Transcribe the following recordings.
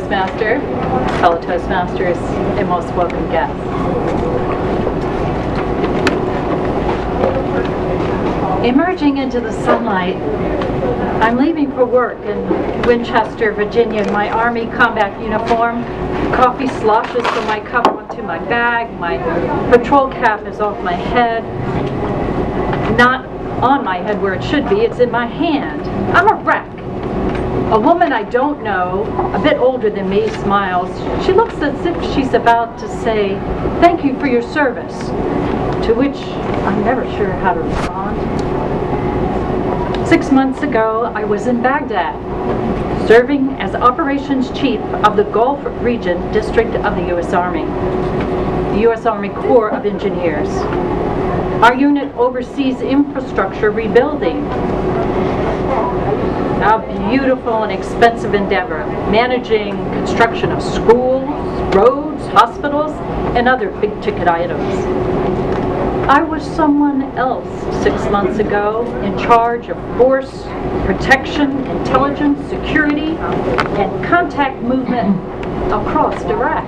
Toastmaster, fellow Toastmasters, and most welcome guests. Emerging into the sunlight, I'm leaving for work in Winchester, Virginia in my Army combat uniform. Coffee sloshes from my cup onto my bag. My patrol cap is off my head. Not on my head where it should be, it's in my hand. I'm a wreck. A woman I don't know, a bit older than me, smiles. She looks as if she's about to say, "Thank you for your service," to which I'm never sure how to respond. 6 months ago, I was in Baghdad, serving as Operations Chief of the Gulf Region District of the U.S. Army, the U.S. Army Corps of Engineers. Our unit oversees infrastructure rebuilding, a beautiful and expensive endeavor, managing construction of schools, roads, hospitals, and other big-ticket items. I was someone else 6 months ago in charge of force, protection, intelligence, security, and contact movement across Iraq.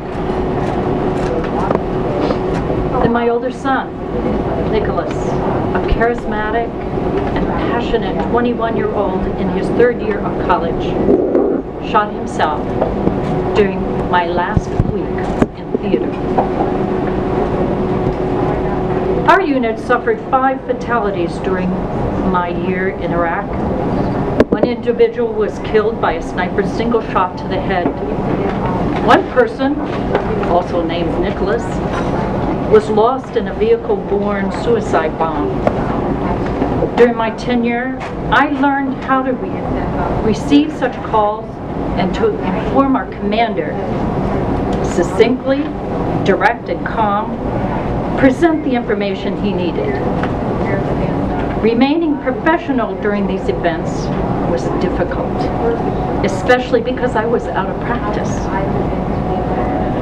Then my older son, Nicholas, a charismatic and passionate 21-year-old in his third year of college, shot himself during my last week in theater. Our unit suffered 5 fatalities during my year in Iraq. One individual was killed by a sniper's single shot to the head. One person, also named Nicholas, was lost in a vehicle-borne suicide bomb. During my tenure, I learned how to receive such calls and to inform our commander succinctly, direct and calm, present the information he needed. Remaining professional during these events was difficult, especially because I was out of practice.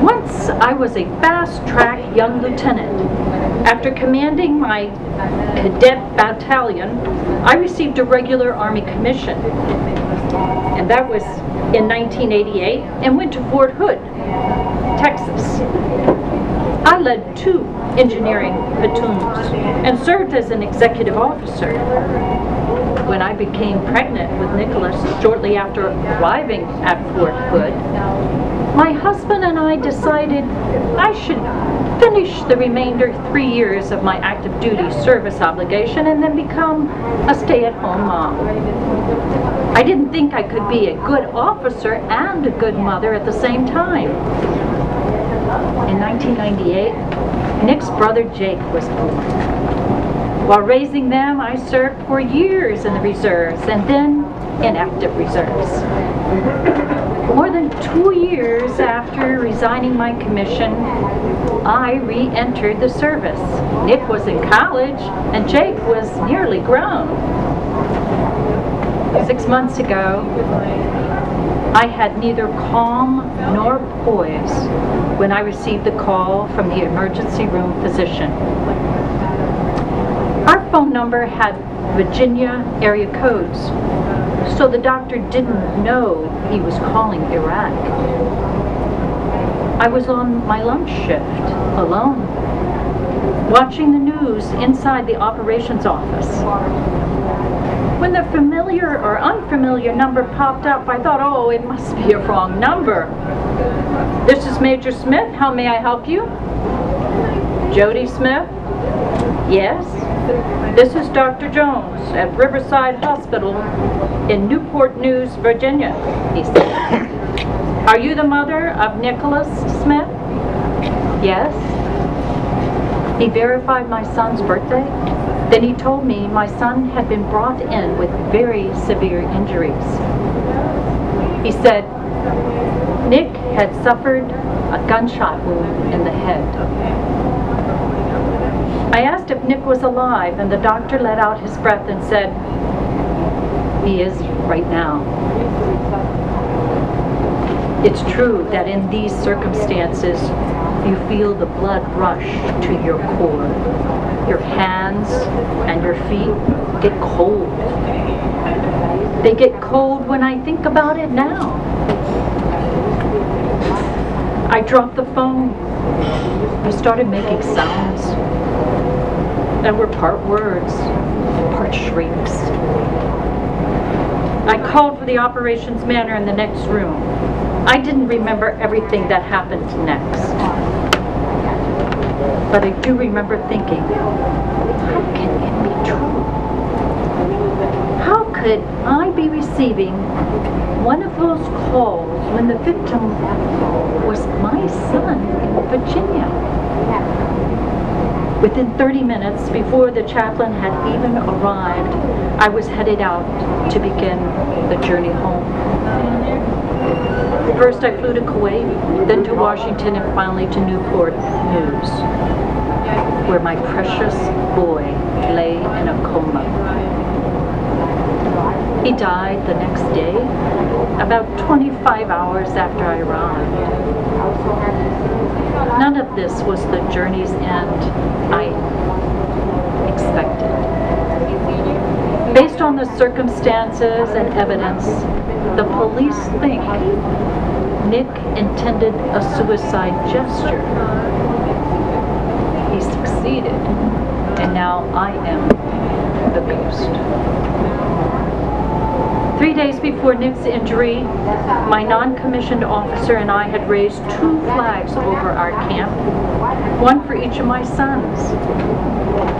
Once I was a fast-track young lieutenant. After commanding my cadet battalion, I received a regular Army commission, and that was in 1988, and went to Fort Hood, Texas. I led 2 engineering platoons and served as an executive officer. When I became pregnant with Nicholas shortly after arriving at Fort Hood, my husband and I decided I should finish the remainder 3 years of my active duty service obligation and then become a stay-at-home mom. I didn't think I could be a good officer and a good mother at the same time. In 1998, Nick's brother Jake was born. While raising them, I served for years in the reserves and then in active reserves. More than 2 years after resigning my commission, I re-entered the service. Nick was in college and Jake was nearly grown. 6 months ago, I had neither calm nor poise when I received the call from the emergency room physician. Our phone number had Virginia area codes, so the doctor didn't know he was calling Iraq. I was on my lunch shift, alone, watching the news inside the operations office. When the familiar or unfamiliar number popped up, I thought, oh, it must be a wrong number. This is Major Smith. How may I help you? Jody Smith? Yes. This is Dr. Jones at Riverside Hospital in Newport News, Virginia, he said. Are you the mother of Nicholas Smith? Yes. He verified my son's birthday. Then he told me my son had been brought in with very severe injuries. He said Nick had suffered a gunshot wound in the head. I asked if Nick was alive, and the doctor let out his breath and said, he is right now. It's true that in these circumstances, you feel the blood rush to your core. Your hands and your feet get cold. They get cold when I think about it now. I dropped the phone. I started making sounds that were part words, part shrieks. I called for the operations manager in the next room. I didn't remember everything that happened next. But I do remember thinking, how can it be true? How could I be receiving one of those calls when the victim was my son in Virginia? Within 30 minutes, before the chaplain had even arrived, I was headed out to begin the journey home. First I flew to Kuwait, then to Washington, and finally to Newport News, where my precious boy lay in a coma. He died the next day, about 25 hours after I arrived. None of this was the journey's end I expected. Based on the circumstances and evidence, the police think Nick intended a suicide gesture. He succeeded, and now I am the ghost. 3 days before Nick's injury, my non-commissioned officer and I had raised 2 flags over our camp, one for each of my sons.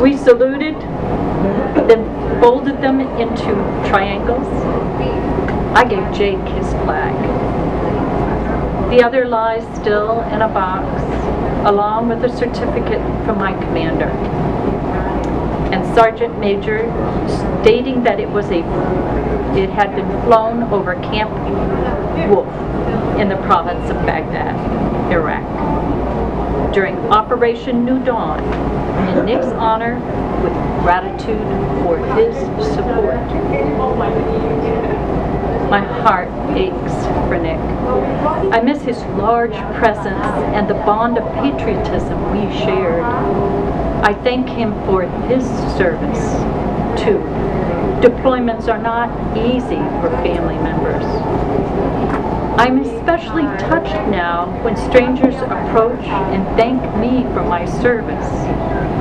We saluted, then folded them into triangles. I gave Jake his flag. The other lies still in a box, along with a certificate from my commander and Sergeant Major stating that it had been flown over Camp Wolf in the province of Baghdad, Iraq, during Operation New Dawn, in Nick's honor, with gratitude for his support. My heart aches for Nick. I miss his large presence and the bond of patriotism we shared. I thank him for his service, too. Deployments are not easy for family members. I'm especially touched now when strangers approach and thank me for my service,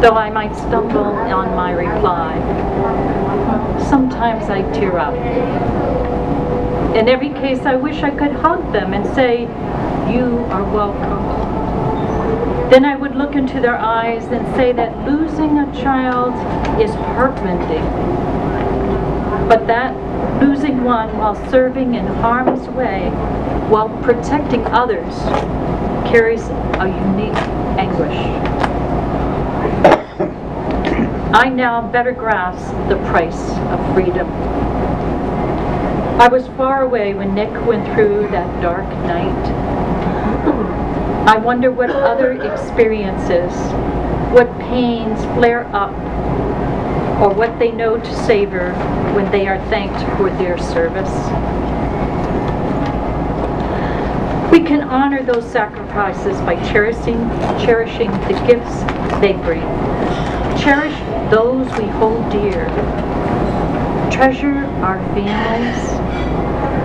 though I might stumble on my reply. Sometimes I tear up. In every case, I wish I could hug them and say, "You are welcome." Then I would look into their eyes and say that losing a child is heartrending, but that losing one while serving in harm's way, while protecting others, carries a unique anguish. I now better grasp the price of freedom. I was far away when Nick went through that dark night. I wonder what other experiences, what pains flare up, or what they know to savor when they are thanked for their service. We can honor those sacrifices by cherishing the gifts they bring. Cherish those we hold dear. Treasure our families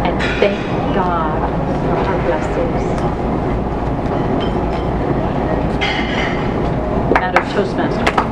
and thank God for her blessings. Out of Toastmaster.